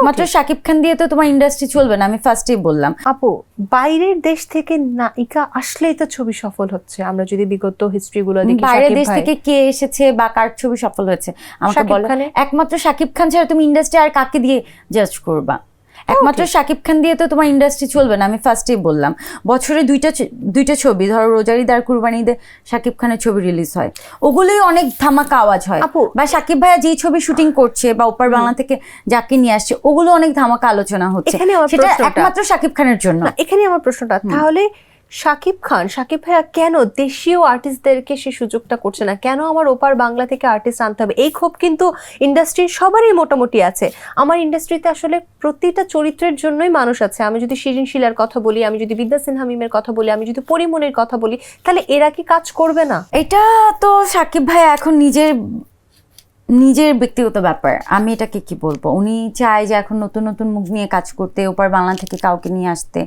একমাত্র শাকিব খান দিয়ে তো তোমার ইন্ডাস্ট্রি চলবে না, আমি ফার্স্টেই বললাম। আপু, বাইরের দেশ থেকে নায়িকা আসলেই তো ছবি সফল হচ্ছে। আমরা যদি বিগত হিস্ট্রি গুলো দেখি, বাইরের শাকিব দেশ ভাই, থেকে কে এসেছে বা কার ছবি সফল হয়েছে আমাকে শাকিব বলো। খানের। একমাত্র শাকিব খান ছাড়া তুমি ইন্ডাস্ট্রি আর কাকে দিয়ে জাজ করবা? একমাত্র শাকিব খান দিয়ে তো তোমার ইন্ডাস্ট্রি চলবে না, আমি ফার্স্টেই বললাম। বছরে দুইটা ছবি, ধরো রোজার ঈদ আর কুরবানি ঈদে শাকিব খানের ছবি রিলিজ হয়, ওগুলোই অনেক ধামাকা আওয়াজ হয়। আপু, বা শাকিব ভাইয়া যেই ছবি শুটিং করছে বা ওপার বাংলা থেকে যাকে নিয়ে আসছে, ওগুলো অনেক ধামাকা আলোচনা হচ্ছে, এখানে আমার সেটা প্রশ্নটা- একমাত্র শাকিব খানের জন্য। এখানে আমার প্রশ্নটা, তাহলে শাকিব ভাইয়া কেন দেশীয় আর্টিস্টদেরকে সে সুযোগটা করছে না? কেন আমার ওপার বাংলা থেকে আর্টিস্ট আনতে হবে? এই ক্ষোভ কিন্তু ইন্ডাস্ট্রির সবারই মোটামুটি আছে। আমার ইন্ডাস্ট্রিতে আসলে প্রতিটা চরিত্রের জন্যই মানুষ আছে। আমি যদি শিরিন শিলার কথা বলি, আমি যদি বিদ্যা সিনহা মিমের কথা বলি, আমি যদি পরিমনির কথা বলি, তাহলে এরা কি কাজ করবে না? এটা তো শাকিব ভাই এখন নিজের ব্যক্তিগত ব্যাপার, আমি এটাকে কি বলবো। উনি চায় যে এখন নতুন নতুন মুখ নিয়ে কাজ করতে, ওপার বাংলা থেকে কাউকে নিয়ে আসতে।